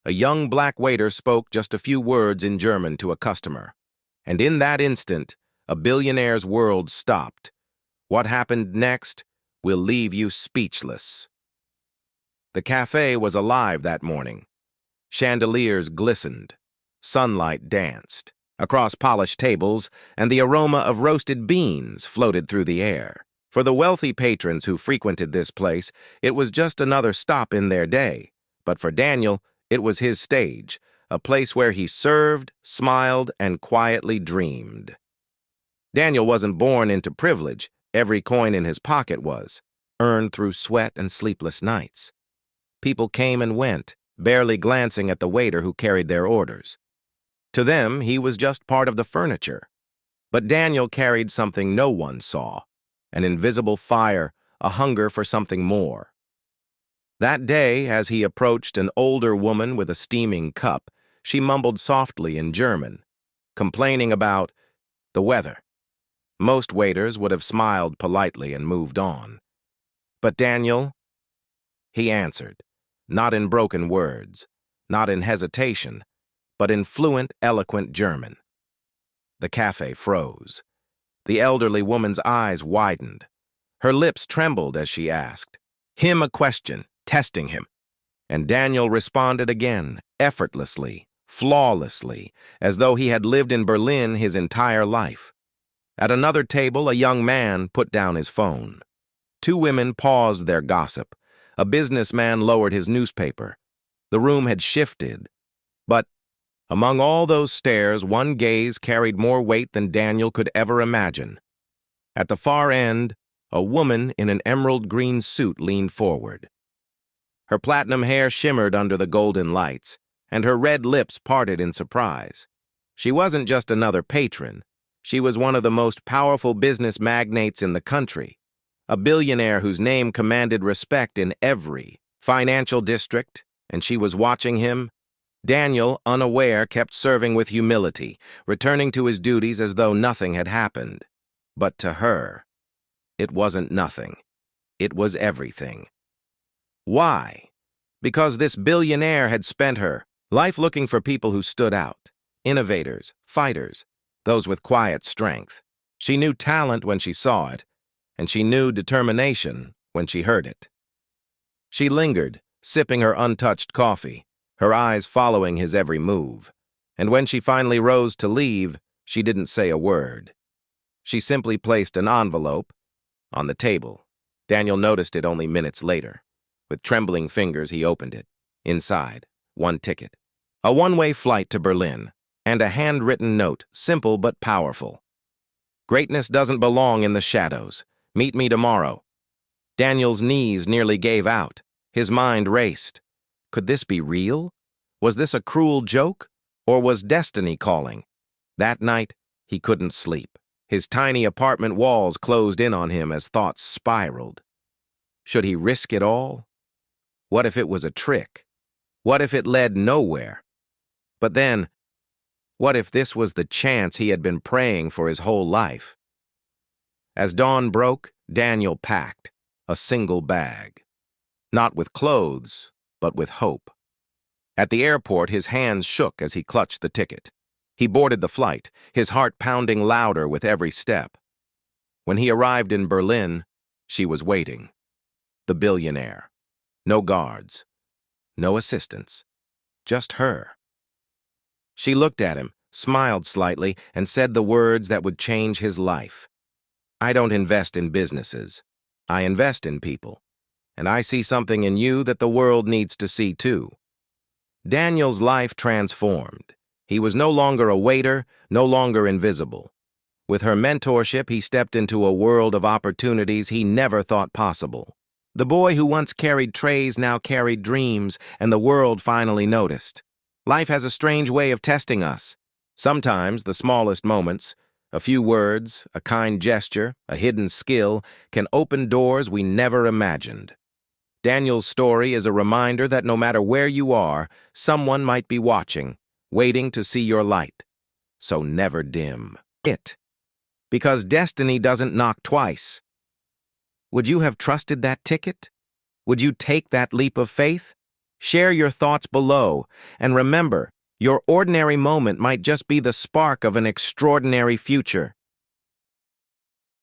A young black waiter spoke just a few words in German to a customer. And in that instant, a billionaire's world stopped. What happened next will leave you speechless. The cafe was alive that morning. Chandeliers glistened. Sunlight danced across polished tables, and the aroma of roasted beans floated through the air. For the wealthy patrons who frequented this place, it was just another stop in their day. But for Daniel, it was his stage, a place where he served, smiled, and quietly dreamed. Daniel wasn't born into privilege. Every coin in his pocket was, earned through sweat and sleepless nights. People came and went, barely glancing at the waiter who carried their orders. To them, he was just part of the furniture. But Daniel carried something no one saw, an invisible fire, a hunger for something more. That day, as he approached an older woman with a steaming cup, she mumbled softly in German, complaining about the weather. Most waiters would have smiled politely and moved on. But Daniel, he answered, not in broken words, not in hesitation, but in fluent, eloquent German. The cafe froze. The elderly woman's eyes widened. Her lips trembled as she asked him a question, testing him. And Daniel responded again, effortlessly, flawlessly, as though he had lived in Berlin his entire life. At another table, a young man put down his phone. Two women paused their gossip. A businessman lowered his newspaper. The room had shifted. But among all those stares, one gaze carried more weight than Daniel could ever imagine. At the far end, a woman in an emerald green suit leaned forward. Her platinum hair shimmered under the golden lights, and her red lips parted in surprise. She wasn't just another patron. She was one of the most powerful business magnates in the country, a billionaire whose name commanded respect in every financial district, and she was watching him. Daniel, unaware, kept serving with humility, returning to his duties as though nothing had happened. But to her, it wasn't nothing. It was everything. Why? Because this billionaire had spent her life looking for people who stood out, innovators, fighters, those with quiet strength. She knew talent when she saw it, and she knew determination when she heard it. She lingered, sipping her untouched coffee, her eyes following his every move. And when she finally rose to leave, she didn't say a word. She simply placed an envelope on the table. Daniel noticed it only minutes later. With trembling fingers, he opened it. Inside, one ticket. A one-way flight to Berlin, and a handwritten note, simple but powerful. Greatness doesn't belong in the shadows. Meet me tomorrow. Daniel's knees nearly gave out. His mind raced. Could this be real? Was this a cruel joke? Or was destiny calling? That night, he couldn't sleep. His tiny apartment walls closed in on him as thoughts spiraled. Should he risk it all? What if it was a trick? What if it led nowhere? But then, what if this was the chance he had been praying for his whole life? As dawn broke, Daniel packed a single bag. Not with clothes, but with hope. At the airport, his hands shook as he clutched the ticket. He boarded the flight, his heart pounding louder with every step. When he arrived in Berlin, she was waiting. The billionaire. No guards. No assistants. Just her. She looked at him, smiled slightly, and said the words that would change his life. I don't invest in businesses. I invest in people. And I see something in you that the world needs to see too. Daniel's life transformed. He was no longer a waiter, no longer invisible. With her mentorship, he stepped into a world of opportunities he never thought possible. The boy who once carried trays now carried dreams, and the world finally noticed. Life has a strange way of testing us. Sometimes the smallest moments, a few words, a kind gesture, a hidden skill, can open doors we never imagined. Daniel's story is a reminder that no matter where you are, someone might be watching, waiting to see your light. So never dim it. Because destiny doesn't knock twice. Would you have trusted that ticket? Would you take that leap of faith? Share your thoughts below, and remember, your ordinary moment might just be the spark of an extraordinary future.